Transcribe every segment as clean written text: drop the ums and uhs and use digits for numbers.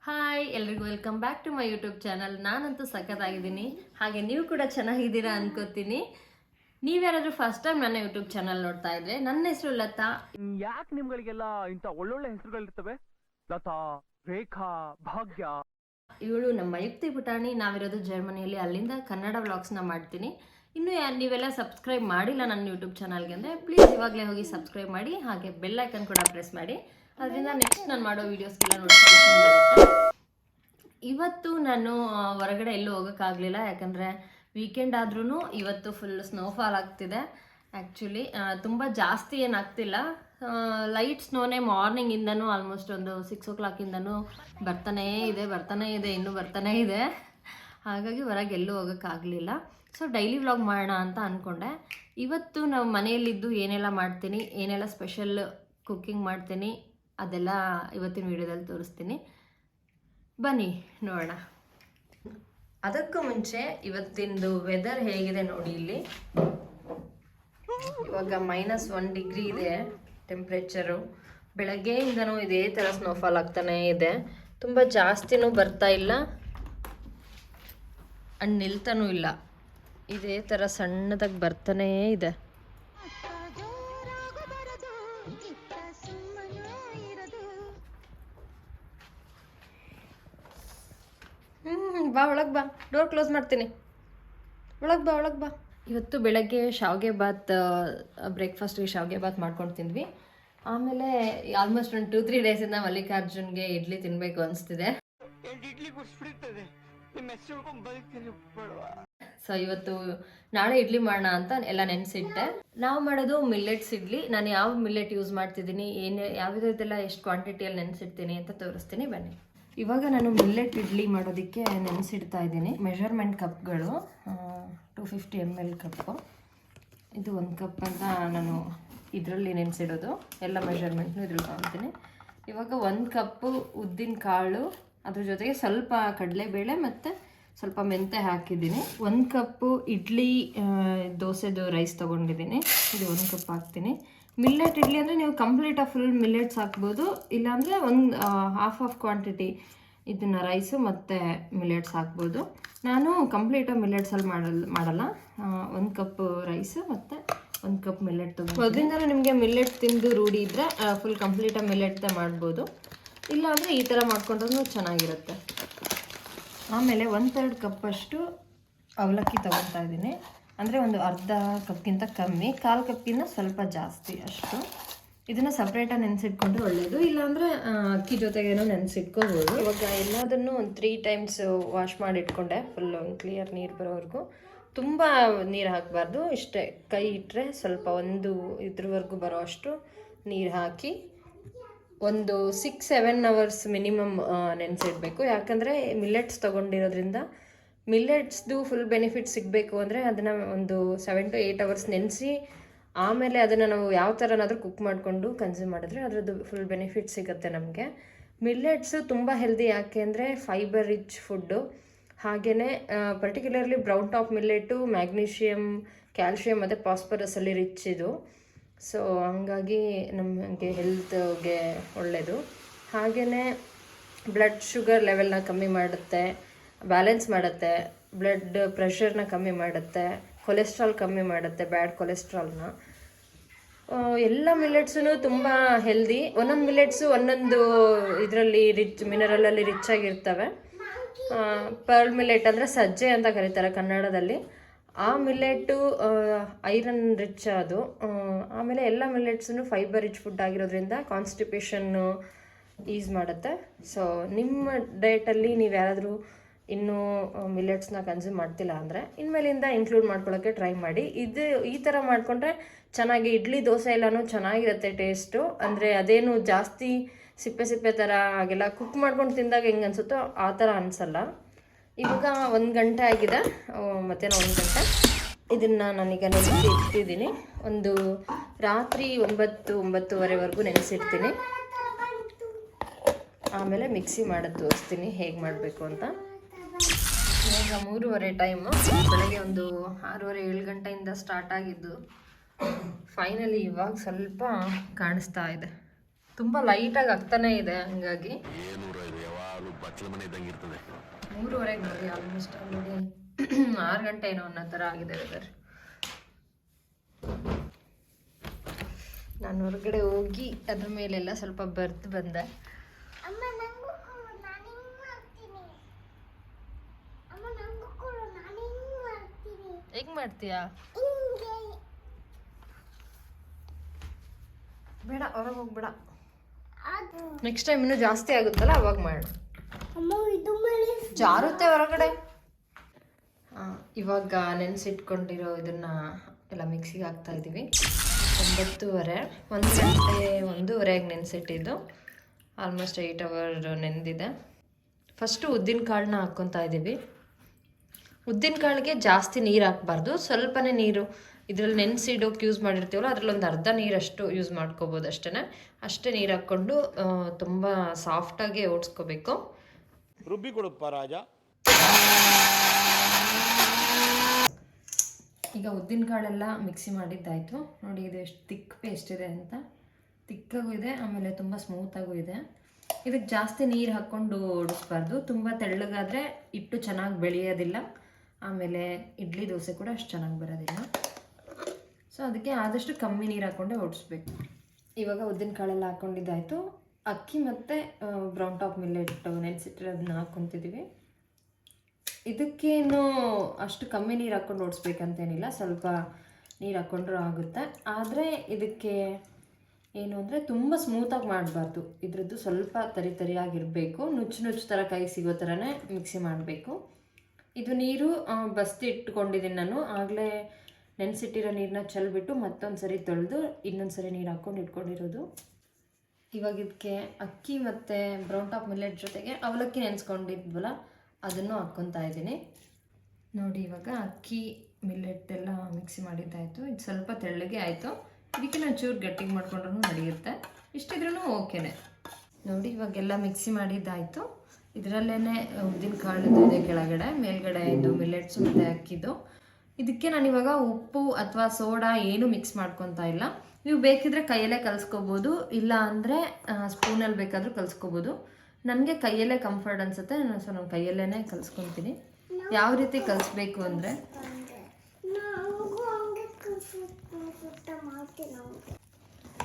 Hi ಎಲ್ರಿಗೂ welcome back to my YouTube channel. ನಾನಂತೂ ಸಖತ್ತಾಗಿದ್ದೀನಿ, ಹಾಗೆ ನೀವು ಕೂಡ ಚೆನ್ನಾಗಿದ್ದೀರಾ ಅನ್ಕೋತೀನಿ. ನೀವ್ಯಾರಾದ್ರೂ ಫಸ್ಟ್ ಟೈಮ್ ನನ್ನ ಯೂಟ್ಯೂಬ್ ಚಾನಲ್ ನೋಡ್ತಾ ಇದ್ರೆ, ನನ್ನ ಹೆಸರು ಲತಾ. ಯಾಕೆ ನಿಮ್ಗಳಿಗೆಲ್ಲ ಇಂಥ ಒಳ್ಳೊಳ್ಳೆ ಹೆಸರುಗಳಿರ್ತವೆ? ಲತಾ, ರೇಖಾ, ಭಾಗ್ಯ. ಇವಳು ನಮ್ಮ ಯುಕ್ತಿ ಪುಟಾಣಿ. ನಾವಿರೋದು ಜರ್ಮನಿಯಲ್ಲಿ, ಅಲ್ಲಿಂದ ಕನ್ನಡ ವ್ಲಾಗ್ಸ್ನ ಮಾಡ್ತೀನಿ. ಇನ್ನು ನೀವೆಲ್ಲ ಸಬ್ಸ್ಕ್ರೈಬ್ ಮಾಡಿಲ್ಲ ನನ್ನ ಯೂಟ್ಯೂಬ್ ಚಾನಲ್ಗೆ ಅಂದರೆ ಪ್ಲೀಸ್ ಇವಾಗಲೇ ಹೋಗಿ ಸಬ್ಸ್ಕ್ರೈಬ್ ಮಾಡಿ, ಹಾಗೆ ಬೆಲ್ ಐಕನ್ ಕೂಡ ಪ್ರೆಸ್ ಮಾಡಿ. ಅದರಿಂದ ನೆಕ್ಸ್ಟ್ ನಾನು ಮಾಡೋ ವೀಡಿಯೋಸ್ಗೆಲ್ಲ ನೋಟಿಫಿಕೇಶನ್ ಬರುತ್ತೆ. ಇವತ್ತು ನಾನು ಹೊರಗಡೆ ಎಲ್ಲೂ ಹೋಗೋಕ್ಕಾಗಲಿಲ್ಲ, ಯಾಕಂದರೆ ವೀಕೆಂಡ್ ಆದ್ರೂ ಇವತ್ತು ಫುಲ್ ಸ್ನೋಫಾಲ್ ಆಗ್ತಿದೆ. ಆ್ಯಕ್ಚುಲಿ ತುಂಬ ಜಾಸ್ತಿ ಏನಾಗ್ತಿಲ್ಲ, ಲೈಟ್ ಸ್ನೋನೇ ಮಾರ್ನಿಂಗಿಂದನೂ ಆಲ್ಮೋಸ್ಟ್ ಒಂದು 6 o'clock ಬರ್ತಾನೇ ಇದೆ, ಇನ್ನೂ ಬರ್ತಾನೇ ಇದೆ. ಹಾಗಾಗಿ ಹೊರಗೆ ಎಲ್ಲೂ ಹೋಗೋಕ್ಕಾಗಲಿಲ್ಲ. ಸೊ ಡೈಲಿ ವ್ಲಾಗ್ ಮಾಡೋಣ ಅಂತ ಅಂದ್ಕೊಂಡೆ. ಇವತ್ತು ನಾವು ಮನೆಯಲ್ಲಿದ್ದು ಏನೆಲ್ಲ ಮಾಡ್ತೀನಿ, ಏನೆಲ್ಲ ಸ್ಪೆಷಲ್ ಕುಕ್ಕಿಂಗ್ ಮಾಡ್ತೀನಿ, ಅದೆಲ್ಲ ಇವತ್ತಿನ ವಿಡಿಯೋದಲ್ಲಿ ತೋರಿಸ್ತೀನಿ. ಬನ್ನಿ ನೋಡೋಣ. ಅದಕ್ಕೂ ಮುಂಚೆ ಇವತ್ತಿಂದು ವೆದರ್ ಹೇಗಿದೆ ನೋಡಿ. ಇಲ್ಲಿ ಇವಾಗ -1 degree ಇದೆ ಟೆಂಪ್ರೇಚರು. ಬೆಳಗ್ಗೆಯಿಂದನೂ ಇದೇ ಥರ ಸ್ನೋಫಾಲ್ ಆಗ್ತಾನೇ ಇದೆ. ತುಂಬ ಜಾಸ್ತಿನೂ ಬರ್ತಾ ಇಲ್ಲ ಅಂಡ್ ನಿಲ್ತಾನೂ ಇಲ್ಲ, ಇದೇ ಥರ ಸಣ್ಣದಾಗಿ ಬರ್ತಾನೇ ಇದೆ. ಬಾ ಒಳಗೆ ಬಾ, ಡೋರ್ ಕ್ಲೋಸ್ ಮಾಡ್ತೀನಿ, ಒಳಗೆ ಬಾ. ಇವತ್ತು ಬೆಳಗ್ಗೆ ಶಾವಿಗೆ ಬಾತ್, ಬ್ರೇಕ್ಫಾಸ್ಟ್ಗೆ ಶಾವಿಗೆ ಬಾತ್ ಮಾಡ್ಕೊಂಡು ತಿಂದ್ವಿ. ಆಮೇಲೆ ಆಲ್ಮೋಸ್ಟ್ ಒಂದು 2-3 ಡೇಸಿಂದ ಮಲ್ಲಿಕಾರ್ಜುನ್ಗೆ ಇಡ್ಲಿ ತಿನ್ನಬೇಕು ಅನಿಸ್ತಿದೆ. ಸೊ ಇವತ್ತು ನಾಳೆ ಇಡ್ಲಿ ಮಾಡೋಣ ಅಂತ ಎಲ್ಲ ನೆನೆಸಿಟ್ಟೆ. ನಾವು ಮಾಡೋದು ಮಿಲ್ಲೆಟ್ಸ್ ಇಡ್ಲಿ. ನಾನು ಯಾವ ಮಿಲ್ಲೆಟ್ ಯೂಸ್ ಮಾಡ್ತಿದ್ದೀನಿ, ಯಾವುದೆಲ್ಲ ಎಷ್ಟು ಕ್ವಾಂಟಿಟಿಯಲ್ಲಿ ನೆನೆಸಿಡ್ತೀನಿ ಅಂತ ತೋರಿಸ್ತೀನಿ, ಬನ್ನಿ. ಇವಾಗ ನಾನು ಮಿಲ್ಲೆಟ್ ಇಡ್ಲಿ ಮಾಡೋದಕ್ಕೆ ನೆನೆಸಿಡ್ತಾ ಇದ್ದೀನಿ. ಮೆಷರ್ಮೆಂಟ್ ಕಪ್ಗಳು 250 ml ಕಪ್ಪು. ಇದು 1 ಕಪ್ ಅಂತ ನಾನು ಇದರಲ್ಲಿ ನೆನೆಸಿಡೋದು. ಎಲ್ಲ ಮೆಷರ್ಮೆಂಟ್ನು ಇದ್ರಲ್ಲಿ ತೊಗೊತೀನಿ. ಇವಾಗ 1 ಕಪ್ಪು ಉದ್ದಿನ ಕಾಳು, ಅದ್ರ ಜೊತೆಗೆ ಸ್ವಲ್ಪ ಕಡಲೆಬೇಳೆ ಮತ್ತು ಸ್ವಲ್ಪ ಮೆಂತೆ ಹಾಕಿದ್ದೀನಿ. 1 ಕಪ್ಪು ಇಡ್ಲಿ ದೋಸೆದು ರೈಸ್ ತೊಗೊಂಡಿದ್ದೀನಿ, ಇದು 1 ಕಪ್ ಹಾಕ್ತೀನಿ. ಮಿಲ್ಲೆಟ್ ಇಡ್ಲಿ ಅಂದರೆ ನೀವು ಕಂಪ್ಲೀಟಾಗಿ ಫುಲ್ ಮಿಲ್ಲೆಟ್ಸ್ ಹಾಕ್ಬೋದು, ಇಲ್ಲಾಂದರೆ ಒಂದು ಹಾಫ್ ಕ್ವಾಂಟಿಟಿ ಇದನ್ನು ರೈಸು ಮತ್ತು ಮಿಲ್ಲೆಟ್ಸ್ ಹಾಕ್ಬೋದು. ನಾನು ಕಂಪ್ಲೀಟಾಗಿ ಮಿಲ್ಲೆಟ್ಸಲ್ಲಿ ಮಾಡಲ್ಲ. 1 ಕಪ್ ರೈಸು ಮತ್ತು 1 ಕಪ್ ಮಿಲ್ಲೆಟ್ ತೊಗೊಂಡು. ಅದರಿಂದ ನಿಮಗೆ ಮಿಲ್ಲೆಟ್ ತಿಂದು ರೂಢಿ ಇದ್ದರೆ ಫುಲ್ ಕಂಪ್ಲೀಟಾಗಿ ಮಿಲ್ಲೆಟ್ದೇ ಮಾಡ್ಬೋದು, ಇಲ್ಲಾಂದರೆ ಈ ಥರ ಮಾಡ್ಕೊಂಡ್ರೂ ಚೆನ್ನಾಗಿರುತ್ತೆ. ಆಮೇಲೆ 1/3 ಕಪ್ಪಷ್ಟು ಅವಲಕ್ಕಿ ತೊಗೊತಾ ಇದ್ದೀನಿ. ಅಂದರೆ ಒಂದು ಅರ್ಧ ಕಪ್ಗಿಂತ ಕಮ್ಮಿ, 1/4 ಕಪ್ಗಿಂತ ಸ್ವಲ್ಪ ಜಾಸ್ತಿ ಅಷ್ಟು. ಇದನ್ನು ಸಪ್ರೇಟಾಗಿ ನೆನೆಸಿಟ್ಕೊಂಡ್ರೆ ಒಳ್ಳೆಯದು, ಇಲ್ಲಾಂದರೆ ಅಕ್ಕಿ ಜೊತೆಗೇನೋ ನೆನೆಸಿಟ್ಕೋಬೋದು. ಇವಾಗ ಎಲ್ಲದನ್ನು ಒಂದು 3 times ವಾಶ್ ಮಾಡಿ ಇಟ್ಕೊಂಡೆ, ಫುಲ್ ಒಂದು ಕ್ಲಿಯರ್ ನೀರು ಬರೋವರೆಗೂ. ತುಂಬ ನೀರು ಹಾಕಬಾರ್ದು, ಇಷ್ಟೇ ಕೈ ಇಟ್ಟರೆ ಸ್ವಲ್ಪ ಒಂದು ಇದ್ರವರೆಗೂ ಬರೋ ಅಷ್ಟು ನೀರು ಹಾಕಿ ಒಂದು 6-7 hours ಮಿನಿಮಮ್ ನೆನೆಸಿಡಬೇಕು. ಯಾಕಂದರೆ ಮಿಲ್ಲೆಟ್ಸ್ ತೊಗೊಂಡಿರೋದ್ರಿಂದ ಮಿಲ್ಲೆಟ್ಸ್ದು ಫುಲ್ ಬೆನಿಫಿಟ್ ಸಿಗಬೇಕು ಅಂದರೆ ಅದನ್ನು ಒಂದು 7 to 8 hours ನೆನೆಸಿ ಆಮೇಲೆ ಅದನ್ನು ನಾವು ಯಾವ ಥರನಾದರೂ ಕುಕ್ ಮಾಡಿಕೊಂಡು ಕನ್ಸ್ಯೂಮ್ ಮಾಡಿದ್ರೆ ಅದರದ್ದು ಫುಲ್ ಬೆನಿಫಿಟ್ ಸಿಗುತ್ತೆ ನಮಗೆ. ಮಿಲ್ಲೆಟ್ಸು ತುಂಬ ಹೆಲ್ದಿ, ಯಾಕೆ ಅಂದರೆ ಫೈಬರ್ ರಿಚ್ ಫುಡ್ಡು. ಹಾಗೆಯೇ particularly brown top millet magnesium, calcium ಮತ್ತು ಫಾಸ್ಫರಸಲ್ಲಿ ರಿಚ್ ಇದು. ಸೊ ಹಂಗಾಗಿ ನಮಗೆ ಹೆಲ್ತ್ಗೆ ಒಳ್ಳೆಯದು. ಹಾಗೆಯೇ ಬ್ಲಡ್ ಶುಗರ್ ಲೆವೆಲ್ನ ಕಮ್ಮಿ ಮಾಡುತ್ತೆ, ಬ್ಯಾಲೆನ್ಸ್ ಮಾಡುತ್ತೆ, ಬ್ಲಡ್ ಪ್ರೆಷರ್ನ ಕಮ್ಮಿ ಮಾಡುತ್ತೆ, ಕೊಲೆಸ್ಟ್ರಾಲ್ ಕಮ್ಮಿ ಮಾಡುತ್ತೆ, ಬ್ಯಾಡ್ ಕೊಲೆಸ್ಟ್ರಾಲ್ನ. ಎಲ್ಲ ಮಿಲ್ಲೆಟ್ಸೂ ತುಂಬ ಹೆಲ್ದಿ. ಒಂದೊಂದು ಮಿಲ್ಲೆಟ್ಸು ಒಂದೊಂದು ಇದರಲ್ಲಿ ಮಿನರಲಲ್ಲಿ ರಿಚ್ ಆಗಿರ್ತವೆ. ಪರ್ಲ್ ಮಿಲ್ಲೆಟ್ ಅಂದರೆ ಸಜ್ಜೆ ಅಂತ ಕರೀತಾರೆ ಕನ್ನಡದಲ್ಲಿ. ಆ ಮಿಲ್ಲೆಟ್ಟು ಐರನ್ ರಿಚ್ ಅದು. ಆಮೇಲೆ ಎಲ್ಲ ಮಿಲ್ಲೆಟ್ಸೂ ಫೈಬರ್ ರಿಚ್ ಫುಡ್ ಆಗಿರೋದ್ರಿಂದ ಕಾನ್ಸ್ಟಿಪೇಷನ್ನು ಈಸ್ ಮಾಡುತ್ತೆ. ಸೊ ನಿಮ್ಮ ಡಯಟಲ್ಲಿ ನೀವು ಯಾರಾದರೂ ಇನ್ನೂ ಮಿಲ್ಲೆಟ್ಸ್ನ ಕನ್ಸ್ಯೂಮ್ ಮಾಡ್ತಿಲ್ಲ ಅಂದರೆ ಇನ್ಮೇಲಿಂದ ಇನ್ಕ್ಲೂಡ್ ಮಾಡ್ಕೊಳ್ಳೋಕ್ಕೆ ಟ್ರೈ ಮಾಡಿ. ಈ ಥರ ಮಾಡಿಕೊಂಡ್ರೆ ಚೆನ್ನಾಗಿ ಇಡ್ಲಿ ದೋಸೆ ಎಲ್ಲನೂ ಚೆನ್ನಾಗಿರುತ್ತೆ ಟೇಸ್ಟು. ಅಂದರೆ ಅದೇನು ಜಾಸ್ತಿ ಸಿಪ್ಪೆ ಥರ ಹಾಗೆಲ್ಲ ಕುಕ್ ಮಾಡ್ಕೊಂಡು ತಿಂದಾಗ ಹೆಂಗೆ ಅನಿಸುತ್ತೋ ಆ ಥರ ಅನಿಸಲ್ಲ. ಇವಾಗ 1 ಗಂಟೆ ಆಗಿದೆ, ಮತ್ತೇನೋ 1 ಗಂಟೆ. ಇದನ್ನು ನಾನೀಗ ನೆನೆಸಿಡ್ತಿದ್ದೀನಿ. ಒಂದು ರಾತ್ರಿ 9-9:30ವರೆಗೂ ನೆನೆಸಿಡ್ತೀನಿ. ಆಮೇಲೆ ಮಿಕ್ಸಿ ಮಾಡೋದು ತೋರಿಸ್ತೀನಿ ಹೇಗೆ ಮಾಡಬೇಕು ಅಂತ. ಇವಾಗ 3:30 ಟೈಮು. ಬೆಳಗ್ಗೆ ಒಂದು 6:30-7 ಗಂಟೆಯಿಂದ ಸ್ಟಾರ್ಟ್ ಆಗಿದ್ದು ಫೈನಲಿ ಇವಾಗ ಸ್ವಲ್ಪ ಕಾಣಿಸ್ತಾ ಇದೆ. ತುಂಬ ಲೈಟಾಗಿ ಆಗ್ತಾನೇ ಇದೆ, ಹಂಗಾಗಿ ಎಲ್ಲಾರು ಬಚ್ಚಲ ಮನೆ ಇದ್ದಂಗೆ ಇರ್ತದೆ. 3:30 ನೋಡಿ ಆಲ್ಮೋಸ್ಟ್ ಆಲ್ರೆಡಿ 6 ಗಂಟೆ ಏನೋ ಅನ್ನೋ ಥರ ಆಗಿದೆ ವೆದರ್. ನಾನು ಹೊರಗಡೆ ಹೋಗಿ ಅದ್ರ ಮೇಲೆಲ್ಲ ಸ್ವಲ್ಪ ಬರ್ದು ಬಂದೆ. ಹೆಂಗ್ ಮಾಡ್ತೀಯಾ? ಬೇಡ, ಹೊರಗೆ ಹೋಗ್ಬೇಡ. ನೆಕ್ಸ್ಟ್ ಟೈಮ್ ಇನ್ನೂ ಜಾಸ್ತಿ ಆಗುತ್ತಲ್ಲ ಅವಾಗ ಮಾಡು. ಜಾರುತ್ತೆ ಹೊರಗಡೆ. ಇವಾಗ ನೆನೆಸಿಟ್ಕೊಂಡಿರೋ ಇದನ್ನ ಎಲ್ಲ ಮಿಕ್ಸಿಗೆ ಹಾಕ್ತಾ ಇದ್ದೀವಿ. 9:30, 1 ಗಂಟೆ 1:30 ನೆನೆಸಿಟ್ಟಿದ್ದು. ಆಲ್ಮೋಸ್ಟ್ 8 ಅವರ್ ನೆನೆದಿದೆ. ಫಸ್ಟು ಉದ್ದಿನ ಕಾಳನ್ನ ಹಾಕ್ಕೊತಾ ಇದ್ದೀವಿ. ಉದ್ದಿನ ಕಾಳಿಗೆ ಜಾಸ್ತಿ ನೀರು ಹಾಕ್ಬಾರ್ದು, ಸ್ವಲ್ಪನೇ ನೀರು. ಇದರಲ್ಲಿ ನೆನೆಸಿಡೋಕೆ ಯೂಸ್ ಮಾಡಿರ್ತೀವಲ್ಲ ಅದರಲ್ಲಿ ಒಂದು ಅರ್ಧ ನೀರಷ್ಟು ಯೂಸ್ ಮಾಡ್ಕೋಬೋದು ಅಷ್ಟೇ ನೀರು ಹಾಕ್ಕೊಂಡು ತುಂಬ ಸಾಫ್ಟಾಗಿ ಓಡಿಸ್ಕೋಬೇಕು. ರುಬ್ಬಿ ಕೊಡಪ್ಪ ರಾಜ. ಈಗ ಉದ್ದಿನ ಕಾಳೆಲ್ಲ ಮಿಕ್ಸಿ ಮಾಡಿದ್ದಾಯಿತು. ನೋಡಿ ಇದು ಎಷ್ಟು ತಿಕ್ ಪೇಸ್ಟ್ ಇದೆ ಅಂತ. ತಿಕ್ಕಾಗೂ ಇದೆ, ಆಮೇಲೆ ತುಂಬ ಸ್ಮೂತಾಗೂ ಇದೆ. ಇದಕ್ಕೆ ಜಾಸ್ತಿ ನೀರು ಹಾಕ್ಕೊಂಡು ಓಡಿಸ್ಬಾರ್ದು. ತುಂಬ ತೆಳ್ಳಗಾದರೆ ಹಿಟ್ಟು ಚೆನ್ನಾಗಿ ಬೆಳೆಯೋದಿಲ್ಲ, ಆಮೇಲೆ ಇಡ್ಲಿ ದೋಸೆ ಕೂಡ ಅಷ್ಟು ಚೆನ್ನಾಗಿ ಬರೋದಿಲ್ಲ. ಸೊ ಅದಕ್ಕೆ ಆದಷ್ಟು ಕಮ್ಮಿ ನೀರು ಹಾಕ್ಕೊಂಡೆ ಓಡಿಸ್ಬೇಕು. ಇವಾಗ ಉದ್ದಿನ ಕಾಳೆಲ್ಲ ಹಾಕ್ಕೊಂಡಿದ್ದಾಯಿತು. ಅಕ್ಕಿ ಮತ್ತು ಬ್ರೌನ್ ಟಾಪ್ ಮಿಲ್ಲೆಟ್ ನೆನೆಸಿಟ್ಟಿರೋದನ್ನ ಹಾಕ್ಕೊತಿದ್ದೀವಿ. ಇದಕ್ಕೇನು ಅಷ್ಟು ಕಮ್ಮಿ ನೀರು ಹಾಕ್ಕೊಂಡು ಓಡಿಸ್ಬೇಕಂತೇನಿಲ್ಲ, ಸ್ವಲ್ಪ ನೀರು ಹಾಕ್ಕೊಂಡ್ರೂ ಆಗುತ್ತೆ. ಆದರೆ ಇದಕ್ಕೆ ಏನು ಅಂದರೆ ತುಂಬ ಸ್ಮೂತಾಗಿ ಮಾಡಬಾರ್ದು. ಇದ್ರದ್ದು ಸ್ವಲ್ಪ ತರಿಯಾಗಿರಬೇಕು, ನುಚ್ಚು ಥರ ಕೈ ಸಿಗೋ ಥರನೇ ಮಿಕ್ಸಿ ಮಾಡಬೇಕು. ಇದು ನೀರು ಬಸ್ತಿ ಇಟ್ಕೊಂಡಿದ್ದೀನಿ ನಾನು. ಆಗಲೇ ನೆನೆಸಿಟ್ಟಿರೋ ನೀರನ್ನ ಚೆಲ್ಬಿಟ್ಟು ಮತ್ತೊಂದು ಸರಿ ತೊಳೆದು ಇನ್ನೊಂದು ಸರಿ ನೀರು ಹಾಕ್ಕೊಂಡು ಇಟ್ಕೊಂಡಿರೋದು. ಇವಾಗ ಇದಕ್ಕೆ ಅಕ್ಕಿ ಮತ್ತು ಬ್ರೌನ್ ಟಾಪ್ ಮಿಲ್ಲೆಟ್ ಜೊತೆಗೆ ಅವಲಕ್ಕಿ ನೆನೆಸ್ಕೊಂಡಿದ್ವಲ್ಲ ಅದನ್ನು ಹಾಕ್ಕೊತಾ ಇದ್ದೀನಿ. ನೋಡಿ ಇವಾಗ ಅಕ್ಕಿ ಮಿಲ್ಲೆಟ್ ಎಲ್ಲ ಮಿಕ್ಸಿ ಮಾಡಿದ್ದಾಯಿತು. ಇದು ಸ್ವಲ್ಪ ತೆಳ್ಳಗೆ ಆಯಿತು. ಇದಕ್ಕೆ ನಾನು ಚೂರು ಗಟ್ಟಿಗೆ ಮಾಡ್ಕೊಂಡ್ರೂ ನಡೆಯುತ್ತೆ, ಇಷ್ಟಿದ್ರೂ ಓಕೆನೆ. ನೋಡಿ ಇವಾಗೆಲ್ಲ ಮಿಕ್ಸಿ ಮಾಡಿದ್ದಾಯಿತು. ಇದರಲ್ಲೇ ಉದ್ದಿನ ಕಾಳಿದ್ದು ಇದೆ ಕೆಳಗಡೆ, ಮೇಲ್ಗಡೆ ಇದು ಮಿಲ್ಲೆಟ್ಸು ಮತ್ತು ಅಕ್ಕಿದು. ಇದಕ್ಕೆ ನಾನಿವಾಗ ಉಪ್ಪು ಅಥವಾ ಸೋಡಾ ಏನು ಮಿಕ್ಸ್ ಮಾಡ್ಕೊತಾ ಇಲ್ಲ. ನೀವು ಬೇಕಿದ್ರೆ ಕೈಯಲ್ಲೇ ಕಲಿಸ್ಕೋಬೋದು, ಇಲ್ಲ ಅಂದರೆ ಸ್ಪೂನಲ್ಲಿ ಬೇಕಾದರೂ ಕಲಿಸ್ಕೋಬೋದು. ನನಗೆ ಕೈಯಲ್ಲೇ ಕಂಫರ್ಟ್ ಅನಿಸುತ್ತೆ, ಸೊ ನಾನು ಕೈಯಲ್ಲೇ ಕಲಿಸ್ಕೊತೀನಿ. ಯಾವ ರೀತಿ ಕಲಿಸ್ಬೇಕು ಅಂದರೆ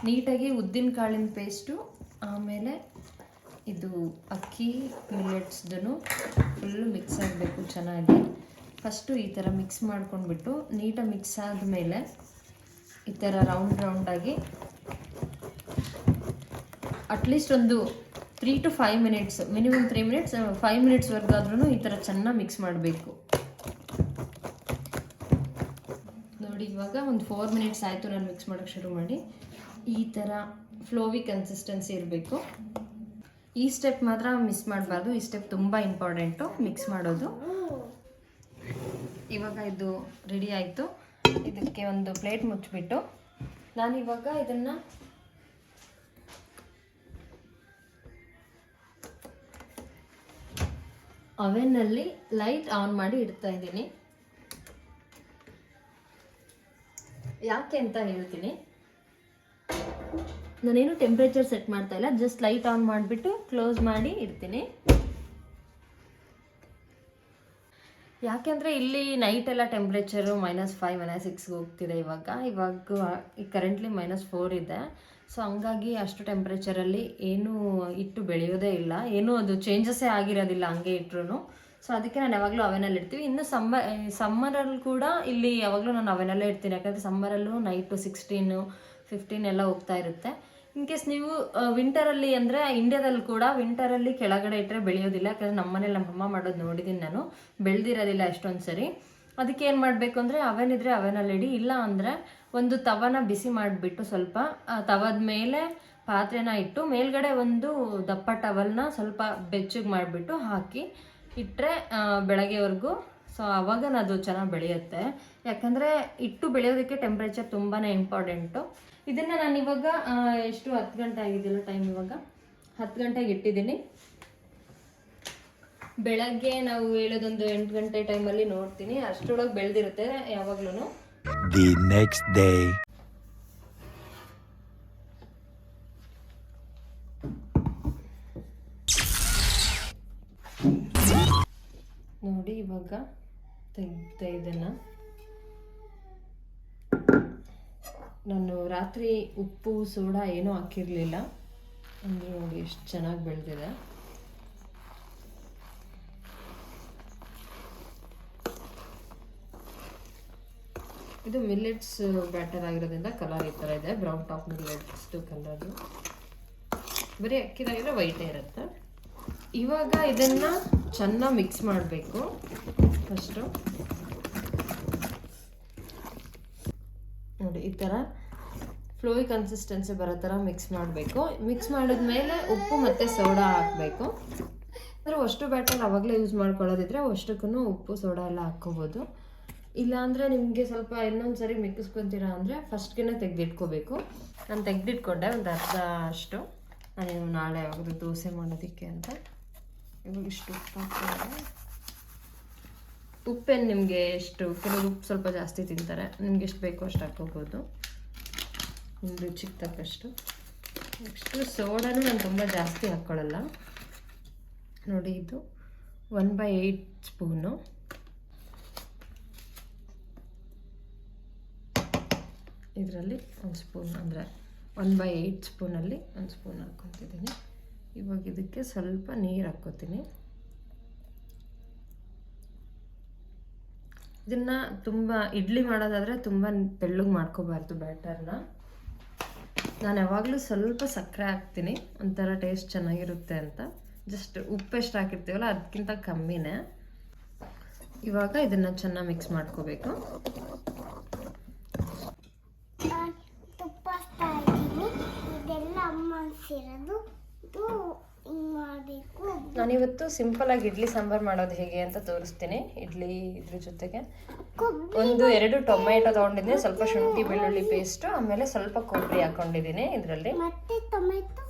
ನೀಟಾಗಿ ಉದ್ದಿನ ಕಾಳಿನ ಪೇಸ್ಟು, ಆಮೇಲೆ ಇದು ಅಕ್ಕಿ ಮಿಲ್ಲೆಟ್ಸ್ದು ಫುಲ್ಲು ಮಿಕ್ಸ್ ಆಗಬೇಕು ಚೆನ್ನಾಗಿ. ಫಸ್ಟು ಈ ಥರ ಮಿಕ್ಸ್ ಮಾಡ್ಕೊಂಡ್ಬಿಟ್ಟು ನೀಟಾಗಿ ಮಿಕ್ಸ್ ಆದಮೇಲೆ ಈ ಥರ ರೌಂಡಾಗಿ ಅಟ್ಲೀಸ್ಟ್ ಒಂದು 3 to 5 ಮಿನಿಟ್ಸ್, ಮಿನಿಮಮ್ 3 ಮಿನಿಟ್ಸ್ 5 ಮಿನಿಟ್ಸ್ವರೆಗಾದ್ರೂ ಈ ಥರ ಚೆನ್ನಾಗಿ ಮಿಕ್ಸ್ ಮಾಡಬೇಕು. ನೋಡಿ ಇವಾಗ ಒಂದು 4 ಮಿನಿಟ್ಸ್ ಆಯಿತು ನಾನು ಮಿಕ್ಸ್ ಮಾಡೋಕ್ಕೆ ಶುರು ಮಾಡಿ. ಈ ಥರ ಫ್ಲೋವಿ ಕನ್ಸಿಸ್ಟೆನ್ಸಿ ಇರಬೇಕು. ಈ ಸ್ಟೆಪ್ ಮಾತ್ರ ಮಿಸ್ ಮಾಡಬಾರ್ದು, ಈ ಸ್ಟೆಪ್ ತುಂಬ ಇಂಪಾರ್ಟೆಂಟು, ಮಿಕ್ಸ್ ಮಾಡೋದು. ಇವಾಗ ಇದು ರೆಡಿ ಆಯಿತು. ಇದಕ್ಕೆ ಒಂದು ಪ್ಲೇಟ್ ಮುಚ್ಚಿಬಿಟ್ಟು ನಾನಿವಾಗ ಇದನ್ನು ಅವನ್ನಲ್ಲಿ ಲೈಟ್ ಆನ್ ಮಾಡಿ ಇಡ್ತಾ ಇದ್ದೀನಿ. ಯಾಕೆ ಅಂತ ಹೇಳ್ತೀನಿ. ನಾನೇನು ಟೆಂಪ್ರೇಚರ್ ಸೆಟ್ ಮಾಡ್ತಾ ಇಲ್ಲ, ಜಸ್ಟ್ ಲೈಟ್ ಆನ್ ಮಾಡಿಬಿಟ್ಟು ಕ್ಲೋಸ್ ಮಾಡಿ ಇಡ್ತೀನಿ. ಯಾಕೆಂದರೆ ಇಲ್ಲಿ ನೈಟೆಲ್ಲ ಟೆಂಪ್ರೇಚರು -5 -6 ಹೋಗ್ತಿದೆ. ಇವಾಗ ಕರೆಂಟ್ಲಿ -4 ಇದೆ. ಸೊ ಹಂಗಾಗಿ ಅಷ್ಟು ಟೆಂಪ್ರೇಚರಲ್ಲಿ ಏನೂ ಇಟ್ಟು ಬೆಳೆಯೋದೇ ಇಲ್ಲ, ಏನೂ ಅದು ಚೇಂಜಸ್ಸೇ ಆಗಿರೋದಿಲ್ಲ ಹಂಗೆ ಇಟ್ಟರು. ಸೊ ಅದಕ್ಕೆ ನಾನು ಯಾವಾಗಲೂ ಅವನಲ್ಲಿ ಇಡ್ತೀವಿ. ಇನ್ನು ಸಮ್ಮರಲ್ಲಿ ಕೂಡ ಇಲ್ಲಿ ಯಾವಾಗಲೂ ನಾನು ಅವನಲ್ಲೇ ಇಡ್ತೀನಿ, ಯಾಕಂದರೆ ಸಮ್ಮರಲ್ಲೂ ನೈಟು 16, 15 ಎಲ್ಲ ಹೋಗ್ತಾ ಇರುತ್ತೆ. ಇನ್ ಕೇಸ್ ನೀವು ವಿಂಟರಲ್ಲಿ ಅಂದರೆ ಇಂಡಿಯಾದಲ್ಲಿ ಕೂಡ ವಿಂಟರಲ್ಲಿ ಕೆಳಗಡೆ ಇಟ್ಟರೆ ಬೆಳೆಯೋದಿಲ್ಲ, ಯಾಕಂದರೆ ನಮ್ಮನೇಲಿ ನಮ್ಮಮ್ಮ ಮಾಡೋದು ನೋಡಿದ್ದೀನಿ ನಾನು, ಬೆಳೆದಿರೋದಿಲ್ಲ ಎಷ್ಟೊಂದು ಸರಿ. ಅದಕ್ಕೆ ಏನು ಮಾಡಬೇಕು ಅಂದರೆ ಅವನ್ ಇದ್ದರೆ ಅವನಲ್ಲಿ ಇಡಿ, ಇಲ್ಲ ಅಂದರೆ ಒಂದು ತವನ ಬಿಸಿ ಮಾಡಿಬಿಟ್ಟು ಸ್ವಲ್ಪ ತವದ ಮೇಲೆ ಪಾತ್ರೆನ ಇಟ್ಟು ಮೇಲ್ಗಡೆ ಒಂದು ದಪ್ಪ ಟವಲ್ನ ಸ್ವಲ್ಪ ಬೆಚ್ಚಗೆ ಮಾಡಿಬಿಟ್ಟು ಹಾಕಿ ಇಟ್ಟರೆ ಬೆಳಗ್ಗೆವರೆಗೂ. ಸೊ ಆವಾಗ ಅದು ಚೆನ್ನಾಗಿ ಬೆಳೆಯುತ್ತೆ, ಯಾಕಂದರೆ ಇಟ್ಟು ಬೆಳೆಯೋದಕ್ಕೆ ಟೆಂಪ್ರೇಚರ್ ತುಂಬಾ ಇಂಪಾರ್ಟೆಂಟು. ಇದನ್ನು ನಾನು ಇವಾಗ ಎಷ್ಟು 10 ಗಂಟೆ ಆಗಿದ್ದಿಲ್ಲ ಟೈಮ್, ಇವಾಗ 10 ಗಂಟೆಗೆ ಇಟ್ಟಿದ್ದೀನಿ. ಬೆಳಗ್ಗೆ ನಾವು ಹೇಳೋದೊಂದು 8 ಗಂಟೆ ಟೈಮಲ್ಲಿ ನೋಡ್ತೀನಿ, ಅಷ್ಟರೊಳಗೆ ಬೆಳೆದಿರುತ್ತೆ ಯಾವಾಗ್ಲೂ. ದಿ ನೆಕ್ಸ್ಟ್ ಡೇ ನೋಡಿ ಇವಾಗ ತೆಗ್ದೆ ಇದನ್ನು. ನಾನು ರಾತ್ರಿ ಉಪ್ಪು ಸೋಡಾ ಏನೂ ಹಾಕಿರಲಿಲ್ಲ, ಅಂದರೆ ನೋಡಿ ಎಷ್ಟು ಚೆನ್ನಾಗಿ ಬೆಳೆದಿದೆ. ಇದು ಮಿಲ್ಲೆಟ್ಸ್ ಬ್ಯಾಟರ್ ಆಗಿರೋದ್ರಿಂದ ಕಲರ್ ಈ ಥರ ಇದೆ, ಬ್ರೌನ್ ಟಾಪ್ ಮಿಲ್ಲೆಟ್ಸ್ ಕಲರು. ಬರೀ ಅಕ್ಕಿದಾಗಿದ್ರೆ ವೈಟೇ ಇರುತ್ತೆ. ಇವಾಗ ಇದನ್ನು ಚೆನ್ನಾಗಿ ಮಿಕ್ಸ್ ಮಾಡಬೇಕು. ಫಸ್ಟು ನೋಡಿ ಈ ಥರ ಫ್ಲೋಯಿ ಕನ್ಸಿಸ್ಟೆನ್ಸಿ ಬರೋ ಥರ ಮಿಕ್ಸ್ ಮಾಡಬೇಕು. ಮಿಕ್ಸ್ ಮಾಡಿದ್ಮೇಲೆ ಉಪ್ಪು ಮತ್ತು ಸೋಡಾ ಹಾಕಬೇಕು. ಅಂದರೆ ಅಷ್ಟು ಬ್ಯಾಟರ್ ಆವಾಗಲೇ ಯೂಸ್ ಮಾಡ್ಕೊಳ್ಳೋದಿದ್ರೆ ಅಷ್ಟಕ್ಕೂ ಉಪ್ಪು ಸೋಡಾ ಎಲ್ಲ ಹಾಕ್ಕೋಬೋದು. ಇಲ್ಲಾಂದರೆ ನಿಮಗೆ ಸ್ವಲ್ಪ ಇನ್ನೊಂದು ಸರಿ ಮಿಕ್ಕಿಸ್ಕೊತೀರಾ ಅಂದರೆ ಫಸ್ಟ್ಗೆ ತೆಗೆದಿಟ್ಕೋಬೇಕು. ನಾನು ತೆಗೆದಿಟ್ಕೊಂಡೆ ಒಂದು ಅರ್ಧ ಅಷ್ಟು, ನಾನು ನಾಳೆ ಯಾವಾಗಲೂ ದೋಸೆ ಮಾಡೋದಕ್ಕೆ ಅಂತ. ಇವಾಗ ಇಷ್ಟು ಉಪ್ಪು ಹಾಕ್ತಾರೆ. ಉಪ್ಪೇನು ನಿಮಗೆ ಎಷ್ಟು, ಕೆಲವರು ಉಪ್ಪು ಸ್ವಲ್ಪ ಜಾಸ್ತಿ ತಿಂತಾರೆ, ನಿಮ್ಗೆ ಎಷ್ಟು ಬೇಕೋ ಅಷ್ಟು ಹಾಕ್ಕೋಬೋದು, ನಿಮ್ಮ ರುಚಿಗೆ ತಕ್ಕಷ್ಟು. ನೆಕ್ಸ್ಟು ಸೋಡಾನು ನಾನು ತುಂಬ ಜಾಸ್ತಿ ಹಾಕ್ಕೊಳ್ಳಲ್ಲ. ನೋಡಿ ಇದು 1/8 ಸ್ಪೂನು. ಇದರಲ್ಲಿ 1 ಸ್ಪೂನ್, ಅಂದರೆ 1/8 ಸ್ಪೂನಲ್ಲಿ 1 ಸ್ಪೂನ್ ಹಾಕ್ಕೊತಿದ್ದೀನಿ. ಇವಾಗ ಇದಕ್ಕೆ ಸ್ವಲ್ಪ ನೀರು ಹಾಕ್ಕೋತೀನಿ. ಇದನ್ನು ತುಂಬ ಇಡ್ಲಿ ಮಾಡೋದಾದರೆ ತುಂಬ ತೆಳ್ಳಗೆ ಮಾಡ್ಕೋಬಾರ್ದು ಬ್ಯಾಟರ್ನ. ನಾನು ಯಾವಾಗಲೂ ಸ್ವಲ್ಪ ಸಕ್ಕರೆ ಹಾಕ್ತೀನಿ, ಒಂಥರ ಟೇಸ್ಟ್ ಚೆನ್ನಾಗಿರುತ್ತೆ ಅಂತ. ಜಸ್ಟ್ ಉಪ್ಪು ಎಷ್ಟು ಹಾಕಿರ್ತೀವಲ್ಲ ಅದಕ್ಕಿಂತ ಕಮ್ಮಿನೇ. ಇವಾಗ ಇದನ್ನು ಚೆನ್ನಾಗಿ ಮಿಕ್ಸ್ ಮಾಡ್ಕೋಬೇಕು. ತುಪ್ಪ ಹಾಕ್ತಾಯಿದ್ದೀನಿ, ಇದೆಲ್ಲ ಅಮ್ಮ ಸೇರೋದು ಮಾಡಬೇಕು. ನಾನಿವತ್ತು ಸಿಂಪಲಾಗಿ ಇಡ್ಲಿ ಸಾಂಬಾರು ಮಾಡೋದು ಹೇಗೆ ಅಂತ ತೋರಿಸ್ತೀನಿ. ಇಡ್ಲಿ ಇದ್ರ ಜೊತೆಗೆ 1-2 ಟೊಮೆಟೊ ತೊಗೊಂಡಿದ್ದೀನಿ, ಸ್ವಲ್ಪ ಶುಂಠಿ ಬೆಳ್ಳುಳ್ಳಿ ಪೇಸ್ಟು, ಆಮೇಲೆ ಸ್ವಲ್ಪ ಕೊಬ್ಬರಿ ಹಾಕೊಂಡಿದ್ದೀನಿ ಇದರಲ್ಲಿ. ಮತ್ತೆ ಟೊಮೆಟೊ,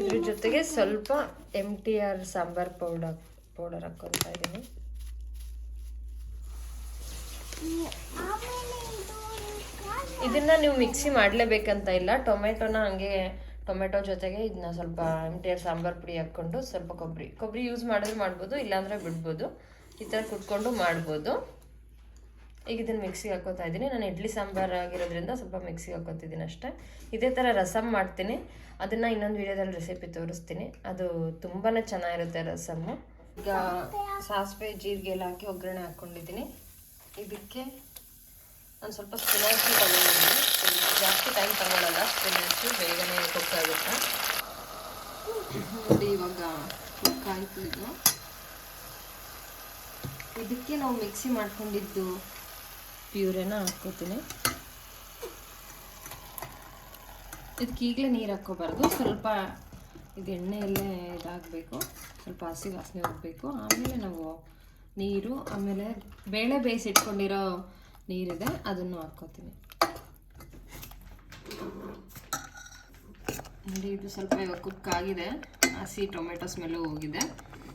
ಇದ್ರ ಜೊತೆಗೆ ಸ್ವಲ್ಪ MTR ಸಾಂಬಾರ್ ಪೌಡರ್ ಹಾಕ್ಕೊತಾ ಇದ್ದೀನಿ. ಇದನ್ನ ನೀವು ಮಿಕ್ಸಿ ಮಾಡಲೇಬೇಕಂತ ಇಲ್ಲ. ಟೊಮೆಟೊನ ಹಂಗೆ ಟೊಮೆಟೊ ಜೊತೆಗೆ ಇದನ್ನ ಸ್ವಲ್ಪ MTR ಸಾಂಬಾರ್ ಪುಡಿ ಹಾಕ್ಕೊಂಡು ಸ್ವಲ್ಪ ಕೊಬ್ಬರಿ ಯೂಸ್ ಮಾಡಿದ್ರೆ ಮಾಡ್ಬೋದು, ಇಲ್ಲಾಂದರೆ ಬಿಡ್ಬೋದು. ಈ ಥರ ಕುಟ್ಕೊಂಡು ಮಾಡ್ಬೋದು. ಈಗ ಇದನ್ನು ಮಿಕ್ಸಿಗೆ ಹಾಕೋತಾ ಇದ್ದೀನಿ. ನಾನು ಇಡ್ಲಿ ಸಾಂಬಾರು ಆಗಿರೋದ್ರಿಂದ ಸ್ವಲ್ಪ ಮಿಕ್ಸಿಗೆ ಹಾಕೋತಿದ್ದೀನಿ ಅಷ್ಟೇ. ಇದೇ ಥರ ರಸಮ್ ಮಾಡ್ತೀನಿ, ಅದನ್ನು ಇನ್ನೊಂದು ವೀಡಿಯೋದಲ್ಲಿ ರೆಸಿಪಿ ತೋರಿಸ್ತೀನಿ. ಅದು ತುಂಬಾ ಚೆನ್ನಾಗಿರುತ್ತೆ ರಸಮ್ಮು. ಈಗ ಸಾಸಿವೆ ಜೀರಿಗೆ ಎಲ್ಲ ಹಾಕಿ ಒಗ್ಗರಣೆ ಹಾಕ್ಕೊಂಡಿದ್ದೀನಿ. ಇದಕ್ಕೆ ನಾನು ಸ್ವಲ್ಪ ಸ್ಪಿನಾಚು ತಗೊಂಡಿದ್ದೀನಿ. ಜಾಸ್ತಿ ಟೈಮ್ ತಗೊಳ್ಳಲ್ಲ, ಸ್ಪಿನಾಚು ಬೇಗನೆ ಕುಕ್ ಆಗುತ್ತೆ. ನೋಡಿ ಇವಾಗ ಕುಕ್ ಆಯಿತು. ಇದಕ್ಕೆ ನಾವು ಮಿಕ್ಸಿ ಮಾಡ್ಕೊಂಡಿದ್ದು ಪ್ಯೂರೆನ ಹಾಕ್ಕೋತೀನಿ. ಇದಕ್ಕೆ ಈಗಲೇ ನೀರು ಹಾಕ್ಕೋಬಾರ್ದು, ಸ್ವಲ್ಪ ಇದು ಎಣ್ಣೆಯಲ್ಲೇ ಇದಾಗಬೇಕು, ಸ್ವಲ್ಪ ಹಸಿ ವಾಸನೆ ಹೋಗಬೇಕು. ಆಮೇಲೆ ನಾವು ನೀರು, ಆಮೇಲೆ ಬೇಳೆ ಬೇಯಿಸಿಟ್ಕೊಂಡಿರೋ ನೀರಿದೆ ಅದನ್ನು ಹಾಕ್ಕೋತೀನಿ. ನೋಡಿ ಇದು ಸ್ವಲ್ಪ ಇವಾಗ ಕುಕ್ ಆಗಿದೆ, ಹಸಿ ಟೊಮೆಟೊ ಸ್ಮೆಲ್ಲು ಹೋಗಿದೆ.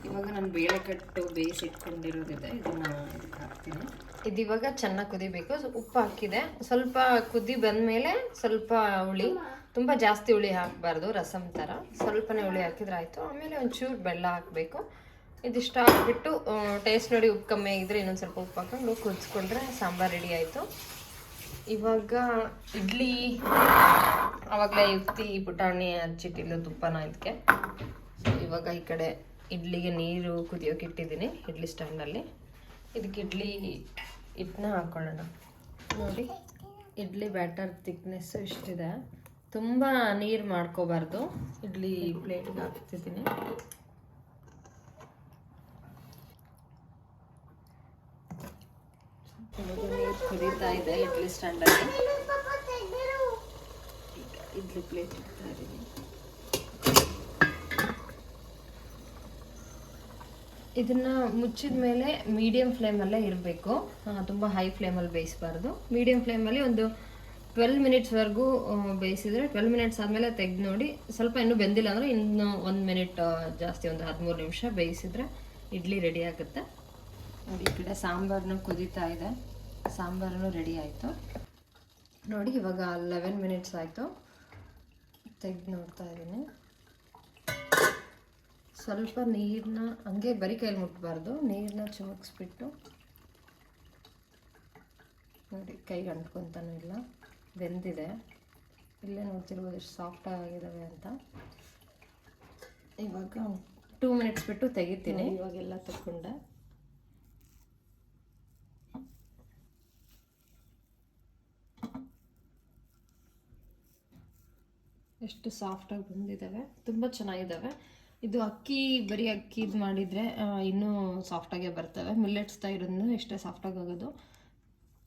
ಇವಾಗ ನಾನು ಬೇಳೆ ಕಟ್ಟು ಬೇಯಿಸಿಟ್ಕೊಂಡಿರೋದಿದೆ, ಇದನ್ನು ಇದಕ್ಕೆ ಹಾಕ್ತೀನಿ. ಇದು ಇವಾಗ ಚೆನ್ನಾಗಿ ಕುದಿಬೇಕು. ಉಪ್ಪು ಹಾಕಿದೆ, ಸ್ವಲ್ಪ ಕುದಿ ಬಂದಮೇಲೆ ಸ್ವಲ್ಪ ಹುಳಿ, ತುಂಬ ಜಾಸ್ತಿ ಹುಳಿ ಹಾಕಬಾರ್ದು, ರಸಮ್ ಥರ ಸ್ವಲ್ಪನೇ ಹುಳಿ ಹಾಕಿದ್ರೆ ಆಯಿತು. ಆಮೇಲೆ ಒಂಚೂರು ಬೆಲ್ಲ ಹಾಕಬೇಕು. ಇದಿಷ್ಟು ಹಾಕ್ಬಿಟ್ಟು ಟೇಸ್ಟ್ ನೋಡಿ ಉಪ್ಪು ಕಮ್ಮಿ ಆಗಿದ್ರೆ ಇನ್ನೊಂದು ಸ್ವಲ್ಪ ಉಪ್ಪು ಹಾಕೊಂಡು ಕುದಿಸ್ಕೊಂಡ್ರೆ ಸಾಂಬಾರು ರೆಡಿ ಆಯಿತು. ಇವಾಗ ಇಡ್ಲಿ ಆವಾಗಲೇ ಯುಕ್ತಿ ಪುಟಾಣಿ ಹಚ್ಚಿಟ್ಟಿಲ್ಲ ತುಪ್ಪನ ಇದಕ್ಕೆ. ಇವಾಗ ಈ ಕಡೆ ಇಡ್ಲಿಗೆ ನೀರು ಕುದಿಯೋಕೆ ಇಟ್ಟಿದ್ದೀನಿ ಇಡ್ಲಿ ಸ್ಟ್ಯಾಂಡಲ್ಲಿ. ಇದಕ್ಕೆ ಇಡ್ಲಿ ಹಿಟ್ಟನ್ನ ಹಾಕ್ಕೊಳ್ಳೋಣ. ನೋಡಿ ಇಡ್ಲಿ ಬ್ಯಾಟರ್ ಥಿಕ್ನೆಸ್ಸು ಇಷ್ಟಿದೆ, ತುಂಬ ನೀರು ಮಾಡ್ಕೋಬಾರ್ದು. ಇಡ್ಲಿ ಪ್ಲೇಟ್ಗೆ ಹಾಕ್ತಿದ್ದೀನಿ. ನೀರು ಕುದೀತಾ ಇದೆ ಇಡ್ಲಿ ಸ್ಟ್ಯಾಂಡಲ್ಲಿ. ಇಡ್ಲಿ ಪ್ಲೇಟ್ ಇಡ್ತಾ ಇದ್ದೀನಿ. ಇದನ್ನ ಮುಚ್ಚಿದ ಮೇಲೆ ಮೀಡಿಯಂ ಫ್ಲೇಮಲ್ಲೇ ಇರಬೇಕು, ತುಂಬ ಹೈ ಫ್ಲೇಮಲ್ಲಿ ಬೇಯಿಸಬಾರ್ದು. ಮೀಡಿಯಂ ಫ್ಲೇಮಲ್ಲಿ ಒಂದು 12 ಮಿನಿಟ್ಸ್ವರೆಗೂ ಬೇಯಿಸಿದರೆ 12 ಮಿನಿಟ್ಸ್ ಆದಮೇಲೆ ತೆಗೆದು ನೋಡಿ. ಸ್ವಲ್ಪ ಇನ್ನೂ ಬೆಂದಿಲ್ಲ ಅಂದರೆ ಇನ್ನೂ 1 ಮಿನಿಟ್ ಜಾಸ್ತಿ, ಒಂದು 13 ನಿಮಿಷ ಬೇಯಿಸಿದ್ರೆ ಇಡ್ಲಿ ರೆಡಿ ಆಗುತ್ತೆ. ನೋಡಿ ಈ ಕಡೆ ಸಾಂಬಾರನ್ನು ಕುದೀತಾ ಇದೆ, ಸಾಂಬಾರನ್ನು ರೆಡಿ ಆಯಿತು. ನೋಡಿ ಇವಾಗ 11 ಮಿನಿಟ್ಸ್ ಆಯಿತು, ತೆಗೆದು ನೋಡ್ತಾ ಇದ್ದೀನಿ. ಸ್ವಲ್ಪ ನೀರನ್ನ ಹಂಗೆ ಬರೀ ಕೈಯಲ್ಲಿ ಮುಟ್ಬಾರ್ದು, ನೀರನ್ನ ಚಿಮುಕ್ಸ್ಬಿಟ್ಟು ನೋಡಿ ಕೈಗೆ ಅಂಟ್ಕೊತಾನೂ ಇಲ್ಲ, ಬೆಂದಿದೆ. ಇಲ್ಲೇ ನೋಡ್ತಿರ್ಬೋದು ಎಷ್ಟು ಸಾಫ್ಟಾಗಿ ಆಗಿದ್ದಾವೆ ಅಂತ. ಇವಾಗ 2 ಮಿನಿಟ್ಸ್ ಬಿಟ್ಟು ತೆಗಿತೀನಿ. ಇವಾಗೆಲ್ಲ ತಗೊಂಡೆ. ಎಷ್ಟು ಸಾಫ್ಟಾಗಿ ಬಂದಿದ್ದಾವೆ, ತುಂಬ ಚೆನ್ನಾಗಿದ್ದಾವೆ. ಇದು ಅಕ್ಕಿ ಬರೀ ಅಕ್ಕಿದು ಮಾಡಿದರೆ ಇನ್ನೂ ಸಾಫ್ಟಾಗೇ ಬರ್ತವೆ. ಮಿಲ್ಲೆಟ್ಸ್ ಇರೋದ್ರಿಂದ ಎಷ್ಟೇ ಸಾಫ್ಟಾಗಿ ಆಗೋದು,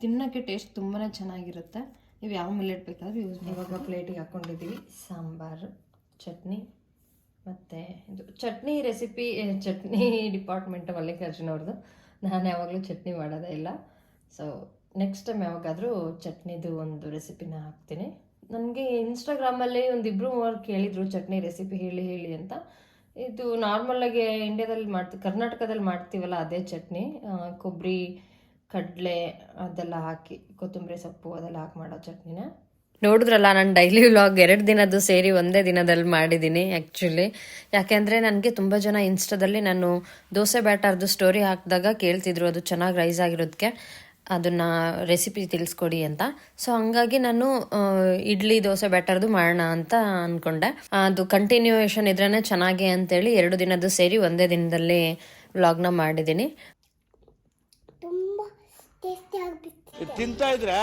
ತಿನ್ನೋಕ್ಕೆ ಟೇಸ್ಟ್ ತುಂಬಾ ಚೆನ್ನಾಗಿರುತ್ತೆ. ನೀವು ಯಾವ ಮಿಲ್ಲೆಟ್ ಬೇಕಾದರೂ ಯೂಸ್ ಮಾಡಿ. ಇವಾಗ ಪ್ಲೇಟಿಗೆ ಹಾಕ್ಕೊಂಡಿದ್ದೀವಿ ಸಾಂಬಾರು, ಚಟ್ನಿ ಮತ್ತು ಇದು ಚಟ್ನಿ ರೆಸಿಪಿ, ಚಟ್ನಿ ಡಿಪಾರ್ಟ್ಮೆಂಟ್ ಮಲ್ಲಿಕಾರ್ಜುನ್ ಅವ್ರದ್ದು. ನಾನು ಯಾವಾಗಲೂ ಚಟ್ನಿ ಮಾಡೋದೇ ಇಲ್ಲ. ಸೊ ನೆಕ್ಸ್ಟ್ ಟೈಮ್ ಯಾವಾಗಾದರೂ ಚಟ್ನಿದು ಒಂದು ರೆಸಿಪಿನ ಹಾಕ್ತೀನಿ. ನನಗೆ ಇನ್ಸ್ಟಾಗ್ರಾಮಲ್ಲಿ ಒಂದಿಬ್ಬರು ಕೇಳಿದರು ಚಟ್ನಿ ರೆಸಿಪಿ ಹೇಳಿ ಅಂತ. ಇದು ನಾರ್ಮಲಾಗಿ ಇಂಡಿಯಾದಲ್ಲಿ ಕರ್ನಾಟಕದಲ್ಲಿ ಮಾಡ್ತೀವಲ್ಲ ಅದೇ ಚಟ್ನಿ, ಕೊಬ್ಬರಿ, ಕಡಲೆ ಅದೆಲ್ಲ ಹಾಕಿ, ಕೊತ್ತಂಬರಿ ಸೊಪ್ಪು ಅದೆಲ್ಲ ಹಾಕಿ ಮಾಡೋ ಚಟ್ನಿನ. ನೋಡಿದ್ರಲ್ಲ, ನಾನು ಡೈಲಿ ವ್ಲಾಗ್ 2 ದಿನದ್ದು ಸೇರಿ ಒಂದೇ ದಿನದಲ್ಲಿ ಮಾಡಿದ್ದೀನಿ ಆ್ಯಕ್ಚುಲಿ. ಯಾಕೆಂದರೆ ನನಗೆ ತುಂಬ ಜನ ಇನ್ಸ್ಟಾದಲ್ಲಿ ನಾನು ದೋಸೆ ಬ್ಯಾಟರ್ದು ಸ್ಟೋರಿ ಹಾಕಿದಾಗ ಕೇಳ್ತಿದ್ರು ಅದು ಚೆನ್ನಾಗಿ ರೈಸ್ ಆಗಿರೋದಕ್ಕೆ ಅದನ್ನು ರೆಸಿಪಿ ತಿಳಿಸ್ಕೊಡಿ ಅಂತ. ಸೊ ಹಂಗಾಗಿ ನಾನು ಇಡ್ಲಿ ದೋಸೆ ಬ್ಯಾಟರ್ದು ಮಾಡೋಣ ಅಂತ ಅಂದ್ಕೊಂಡೆ. ಅದು ಕಂಟಿನ್ಯೂಯೇಷನ್ ಇದ್ರೇ ಚೆನ್ನಾಗಿ ಅಂತೇಳಿ 2 ದಿನದ್ದು ಸೇರಿ ಒಂದೇ ದಿನದಲ್ಲಿ ವ್ಲಾಗ್ನ ಮಾಡಿದ್ದೀನಿ. ತುಂಬ ಟೇಸ್ಟಿ ಆಗಿಬಿಟ್ಟಿದೆ. ತಿಂತಾ ಇದ್ರೆ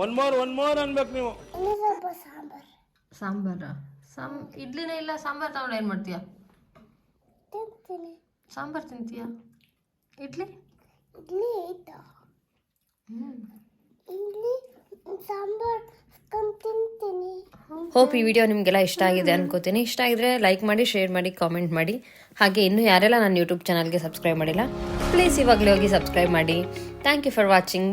ಒನ್ ಮೋರ್ ಅನ್ಬೇಕು ನೀವು. ಇನ್ನು ಸ್ವಲ್ಪ ಸಾಂಬಾರು. ಇಡ್ಲಿನೇ ಇಲ್ಲ, ಸಾಂಬಾರು ತಗೊಂಡು ಏನು ಮಾಡ್ತೀಯಾ? ತಿಂತೀನಿ. ಸಾಂಬಾರು ತಿಂತೀಯಾ? ಇಡ್ಲಿ ಆಯ್ತಾ? ಇಡ್ಲಿ ಸಾಂಬಾರು ತಿಂತೀನಿ. ಹೋಪ್ ಈ ವಿಡಿಯೋ ನಿಮಗೆಲ್ಲ ಇಷ್ಟ ಆಗಿದೆ ಅನ್ಕೋತೀನಿ. ಇಷ್ಟ ಆಗಿದ್ರೆ ಲೈಕ್ ಮಾಡಿ, ಶೇರ್ ಮಾಡಿ, ಕಾಮೆಂಟ್ ಮಾಡಿ. ಹಾಗೆ ಇನ್ನೂ ಯಾರೆಲ್ಲ ನನ್ನ ಯೂಟ್ಯೂಬ್ ಚಾನಲ್ಗೆ ಸಬ್ಸ್ಕ್ರೈಬ್ ಮಾಡಿಲ್ಲ, ಪ್ಲೀಸ್ ಇವಾಗಲೇ ಹೋಗಿ ಸಬ್ಸ್ಕ್ರೈಬ್ ಮಾಡಿ. Thank you for watching.